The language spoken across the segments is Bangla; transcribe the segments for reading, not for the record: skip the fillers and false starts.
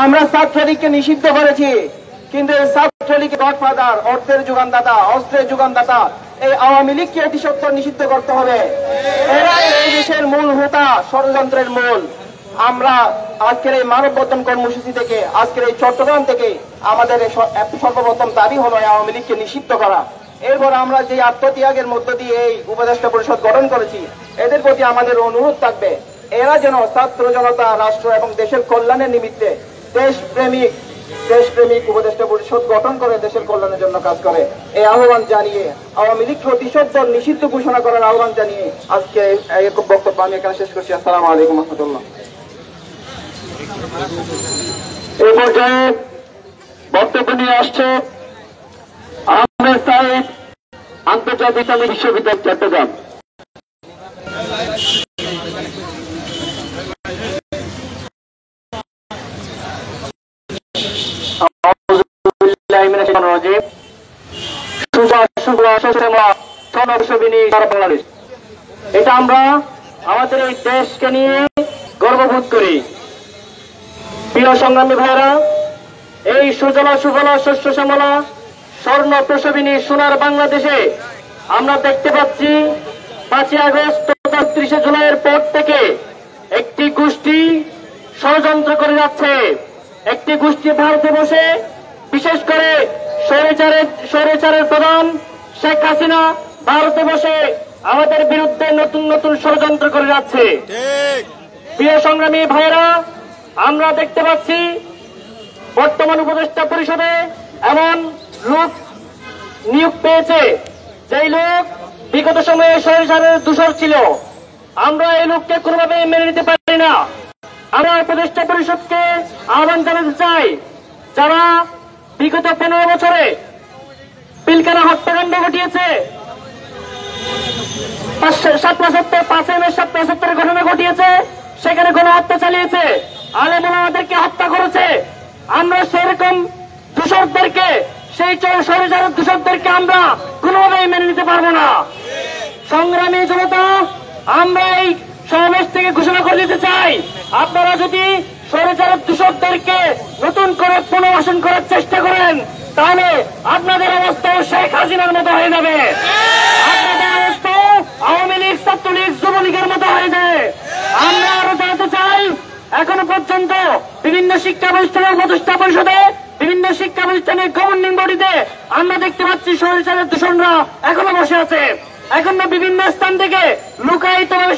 আমরা ছাত্রলীগকে নিষিদ্ধ করেছি, কিন্তু এই ছাত্রলীগের গডফাদার, অর্থের যোগানদাতা, অস্ত্রের যোগানদাতা এই আওয়ামী লীগকে অতি সত্বর নিষিদ্ধ করতে হবে। এরা এই দেশের মূল হোতা, ষড়যন্ত্রের মূল। আমরা আজকের এই মানববন্ধন কর্মসূচি থেকে, আজকের এই চট্টগ্রাম থেকে আমাদের সর্বপ্রথম দাবি হলো আওয়ামী লীগকে নিষিদ্ধ করা। এরপর আমরা যে আত্মত্যাগের মধ্য দিয়ে এই উপদেষ্টা পরিষদ গঠন করেছি, এদের প্রতি আমাদের অনুরোধ থাকবে এরা যেন ছাত্র জনতা, রাষ্ট্র এবং দেশের কল্যাণের নিমিত্তে দেশপ্রেমিক উপদেষ্টা পরিষদ গঠন করে দেশের কল্যাণের জন্য কাজ করে। এই আহ্বান জানিয়ে, আওয়ামী লীগকে অতি সত্বর নিষিদ্ধ ঘোষণা করার আহ্বান জানিয়ে আজকে এই বক্তব্য আমি এখানে শেষ করছি। আসসালামু আলাইকুম রহমতুল্লাহ। এই পর্যায়ে বক্তব্য নিয়ে আসছে আহমেদ সাইদ, আন্তর্জাতিক ইসলামী বিশ্ববিদ্যালয়, চট্টগ্রাম। এটা আমরা আমাদের এই দেশকে নিয়ে গর্ববোধ করি। প্রিয় সংগ্রামী ভাইরা, এই সুজলা সুফলা শস্য শ্যামলা স্বর্ণ প্রসবিনী সোনার বাংলাদেশে আমরা দেখতে পাচ্ছি 5ই আগস্ট তথা 30শে জুলাইয়ের পর থেকে একটি গোষ্ঠী ষড়যন্ত্র করে যাচ্ছে। একটি গোষ্ঠী ভারতে বসে, বিশেষ করে স্বৈরাচারের প্রধান শেখ হাসিনা ভারতে বসে আমাদের বিরুদ্ধে নতুন নতুন ষড়যন্ত্র করে যাচ্ছে। প্রিয় সংগ্রামী ভাইরা, আমরা দেখতে পাচ্ছি বর্তমান উপদেষ্টা পরিষদে এমন লোক নিয়োগ পেয়েছে, যেই লোক বিগত সময়ে স্বৈরাচারের দূষর ছিল। আমরা এই লোককে কোনোভাবে মেনে নিতে পারি না। আমরা উপদেষ্টা পরিষদকে আহ্বান জানাতে চাই, যারা বিগত 15 বছরে পিলখানা হত্যাকাণ্ড ঘটিয়েছে, 5/7 ঘটনা ঘটিয়েছে, সেখানে গণহত্যা চালিয়েছে, আলেম ওলামাদেরকে হত্যা করেছে। আমরা সেরকম দূষরদেরকে, সেই স্বৈরাচারের দূষরদেরকে আমরা কোনোভাবেই মেনে নিতে পারবো না। সংগ্রামী জনতা, আমরা এই সমাবেশ থেকে ঘোষণা করে দিতে চাই, আপনারা যদি স্বৈরাচারের দূষরদেরকে নতুন করে পুনর্বাসন করার চেষ্টা করেন, তাহলে আপনাদের অবস্থাও শেখ হাসিনার মতো হয়ে যাবে। আপনাদের অবস্থাও আওয়ামী লীগ, ছাত্রলীগ, যুবলীগের মতো হয়ে যাবে। আমরা আরো জানাতে চাই, এখনো পর্যন্ত বিভিন্ন শিক্ষা প্রতিষ্ঠানের উপদেষ্টা পরিষদে, বিভিন্ন শিক্ষা প্রতিষ্ঠানের গভর্নিং বডিতে আমরা দেখতে পাচ্ছি স্বৈরাচারের দূষণরা এখনো বসে আছে। এখনো বিভিন্ন স্থান থেকে লুকায়িতভাবে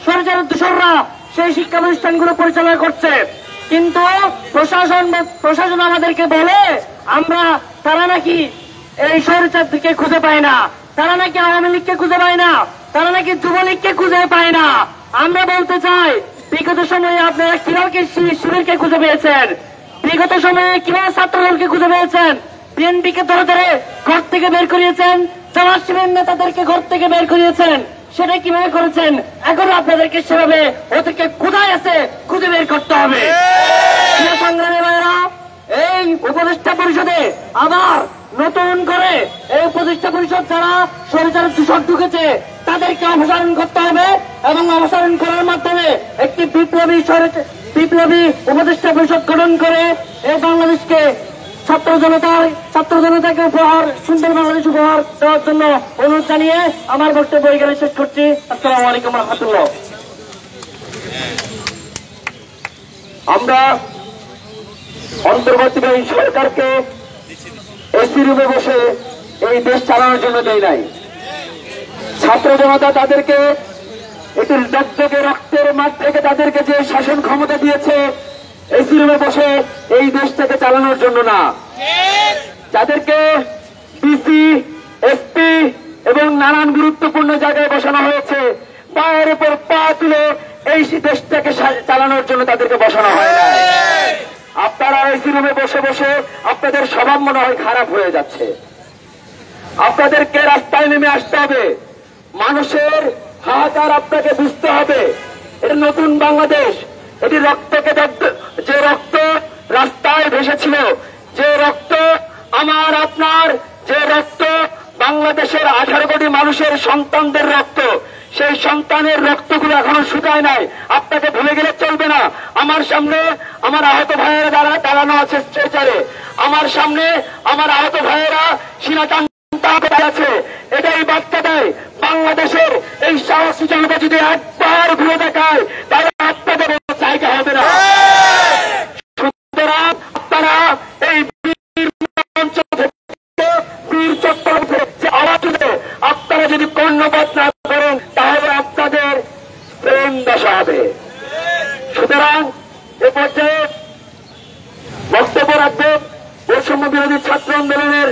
স্বৈরাচারের দূষণরা সেই শিক্ষা প্রতিষ্ঠানগুলো পরিচালনা করছে। কিন্তু প্রশাসন আমাদেরকে বলে তারা নাকি এই স্বৈরাচারকে খুঁজে পায় না, তারা নাকি আওয়ামী লীগকে খুঁজে পায় না, তারা নাকি যুবলীগকে খুঁজে পায় না। আমরা বলতে চাই, বিগত সময়ে আপনারা কিভাবে শিবিরকে খুঁজে পেয়েছেন, বিগত সময়ে কিভাবে ছাত্রদলকে খুঁজে পেয়েছেন, বিএনপিকে ধরে ধরে ঘর থেকে বের করিয়েছেন, জামাত শিবিরের নেতাদেরকে ঘর থেকে বের করিয়েছেন, সেটা কিভাবে করেছেন? এখন আপনাদেরকে সেভাবে ওদেরকে কোথায় আছে খুঁজে বের করতে হবে। সংগ্রামী ভাইয়েরা, এই উপদেষ্টা পরিষদে আবার নতুন করে এই উপদেষ্টা পরিষদ যারা স্বৈরাচারের দূষণ ঢুকেছে তাদেরকে অপসারণ করতে হবে, এবং অপসারণ করার মাধ্যমে একটি বিপ্লবী উপদেষ্টা পরিষদ গঠন করে এই বাংলাদেশকে ছাত্র জনতাকে উপহার, সুন্দর বাংলাদেশ উপহার দেওয়ার জন্য অনুরোধ জানিয়ে আমার বক্তব্য এখানে শেষ করছি। আসসালামু আলাইকুম রহমতুল্লাহ। আমরা অন্তর্বর্তীকালীন সরকারকে এসি রুমে বসে এই দেশ চালানোর জন্য দেয় নাই। ছাত্র জনতা তাদেরকে একটি দগদগে রক্তের মাঠ থেকে তাদেরকে যে শাসন ক্ষমতা দিয়েছে, এসি রুমে বসে এই দেশটাকে চালানোর জন্য না। যাদেরকে ডিসি, এসপি এবং নানান গুরুত্বপূর্ণ জায়গায় বসানো হয়েছে, পায়ের উপর পা তুলে এই দেশটাকে চালানোর জন্য তাদেরকে বসানো হয় না। আপনারা এসি রুমে বসে বসে আপনাদের স্বভাব মনে হয় খারাপ হয়ে যাচ্ছে। আপনাদেরকে রাস্তায় নেমে আসতে হবে, মানুষের হাহাকার আপনাকে বুঝতে হবে। এটা নতুন বাংলাদেশ, এটি যে রক্ত রাস্তায় ভেসেছিল, যে রক্ত আমার আপনার, যে রক্ত বাংলাদেশের 18 কোটি মানুষের সন্তানদের রক্ত, সেই সন্তানের রক্তগুলো এখনো শুকায় নাই। আপনাকে ভুলে গেলে চলবে আমার সামনে আমার আহত ভাইয়েরা যারা দাঁড়ানো আছে স্ট্রেচারে, আমার সামনে আমার আহত ভাইয়েরা সিনাকান্তা আছে। এটাই বার্তা দেয় বাংলাদেশের এই সাহসী জনতা যদি একবার ঘুরে দেখায় তাহলে আপনাদের জায়গা হবে না। সুতরাং আপনারা এই বীর মঞ্চ থেকে বীর চত্বর যে আওয়াজ তুলে আপনারা যদি কর্ণপাত না করেন তাহলে আপনাদের প্রেম দশা হবে। সুতরাং এ পর্যায়ে বক্তব্য রাখবেন বৈষম্য বিরোধী ছাত্র আন্দোলনের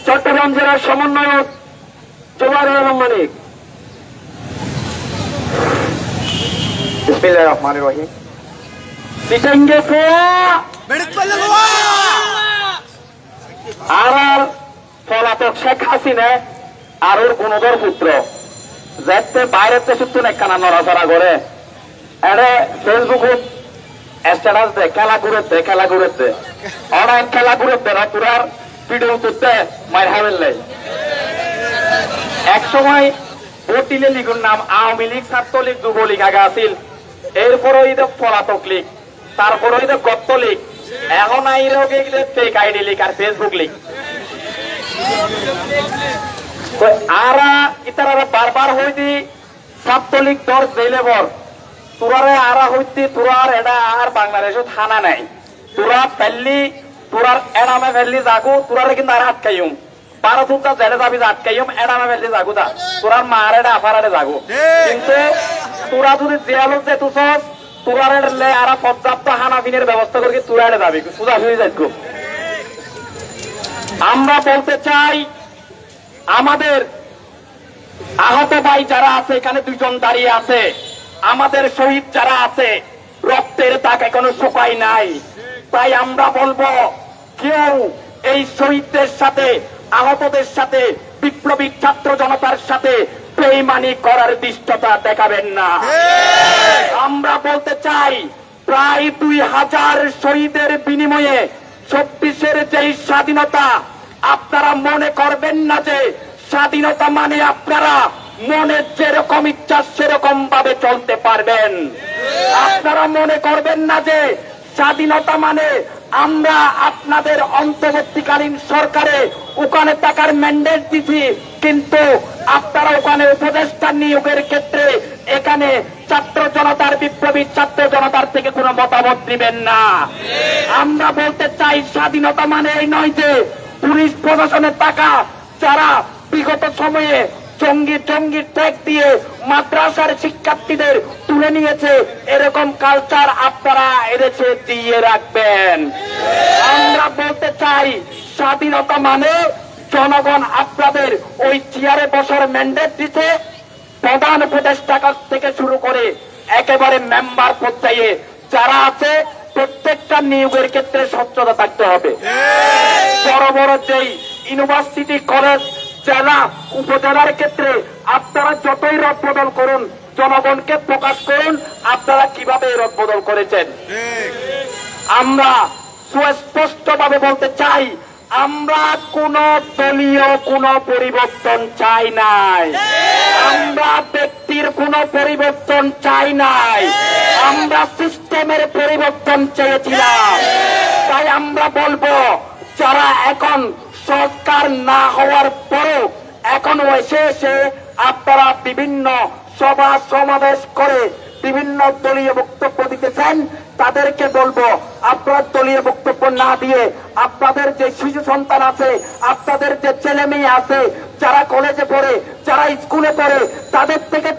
চট্টগ্রাম জেলার সমন্বয়ক জোবাইর আলম মানিক। বিসমিল্লাহির রহমানির রহিম। সিটেঙ্গে আর পলাতক শেখ হাসিনা আর ওর গুণধর পুত্র যাতে বাইরের দেশে তো একখানা নড়াচড়া করে এরে ফেসবুক স্ট্যাটাস দে খেলা ঘুরেতে অনলাইন খেলা ঘুরেতে না পুরার ভিডিও করতে মায়ের হাবেল নেই। এক সময় ওটিলে লিগুর নাম আওয়ামী লীগ, ছাত্রলীগ, যুবলীগ আগে আসিল, এরপর ওই পলাতক লীগ, তারপর ওই গত্ত লীগ, এখন আইরে ফেক আইডি লীগ আর ফেসবুক লীগ। আরা ইতারা বারবার হইতি ছাত্রলীগ দর জেলে বর তোরারে আরা হইতি তোরার এটা আর বাংলাদেশত থানা নাই, তোরা ফেললি তোরার এড়ামে ফেললি যাগু তোরারে কিন্তু আর আটকাইম বারো তুলটা জেলে যাবি আটকাইম এড়ামে ফেললি যাগু দা তোরার মার এটা আফারারে যাগু। কিন্তু তোরা যদি জেলত যেত তোরারে আর পর্যাপ্ত হানাফিনের ব্যবস্থা করি তোরারে যাবি সোজা হয়ে যাইত। আমরা বলতে চাই আমাদের আহত ভাই যারা আছে এখানে দুজন দাঁড়িয়ে আছে, আমাদের শহীদ যারা আছে রক্তের দাগ এখনো শুকায় নাই। তাই আমরা বলবো কেউ এই শহীদদের সাথে আহতদের সাথে বিপ্লবী ছাত্র জনতার সাথে বেইমানি করার দৃষ্টতা দেখাবেন না। আমরা বলতে চাই প্রায় 2000 শহীদের বিনিময়ে 26-এর যেই স্বাধীনতা আপনারা মনে করবেন না যে স্বাধীনতা মানে আপনারা মনে যেরকম ইচ্ছা সেরকম ভাবে চলতে পারবেন। আপনারা মনে করবেন না যে স্বাধীনতা মানে আমরা আপনাদের অন্তর্বর্তীকালীন সরকারে ওখানে টাকার ম্যান্ডেট দিছি কিন্তু আপনারা ওখানে উপদেষ্টা নিয়োগের ক্ষেত্রে এখানে ছাত্র জনতার বিপ্লবী ছাত্র জনতার থেকে কোনো মতামত দিবেন না। আমরা বলতে চাই স্বাধীনতা মানে এই নয় যে পুলিশ প্রশাসনের টাকা যারা বিগত সময়ে জঙ্গি ট্যাগ দিয়ে মাদ্রাসার শিক্ষার্থীদের তুলে নিয়েছে এরকম কালচার আপনারা এদেশে দিয়ে রাখবেন। আমরা বলতে চাই স্বাধীনতা মানে জনগণ আপনাদের ওই চেয়ারে বসার ম্যান্ডেট দিতে প্রধান উপদেষ্টা থেকে শুরু করে একেবারে মেম্বার পর্যায়ে যারা আছে প্রত্যেকটা নিয়োগের ক্ষেত্রে স্বচ্ছতা থাকতে হবে। বড় বড় যেই ইউনিভার্সিটি কলেজ জেলা উপজেলার ক্ষেত্রে আপনারা যতই রদবদল করুন জনগণকে প্রকাশ করুন আপনারা কিভাবে রদবদল করেছেন। আমরা সুস্পষ্টভাবে বলতে চাই আমরা কোন দলীয় কোন পরিবর্তন চাই নাই, আমরা ব্যক্তির কোন পরিবর্তন চাই নাই, আমরা সিস্টেমের পরিবর্তন চেয়েছিলাম। তাই আমরা বলবো যারা এখন সরকার না হওয়ার পরও এখনো এসে আপনারা বিভিন্ন সভা সমাবেশ করে বিভিন্ন দলীয় বক্তব্য দিতেছেন তাদেরকে বলবো আপনার দলীয় বক্তব্য না দিয়ে আপনাদের যে শিশু সন্তান আছে আপনাদের যে ছেলে মেয়ে আছে যারা কলেজে পড়ে যারা স্কুলে পড়ে তাদের থেকে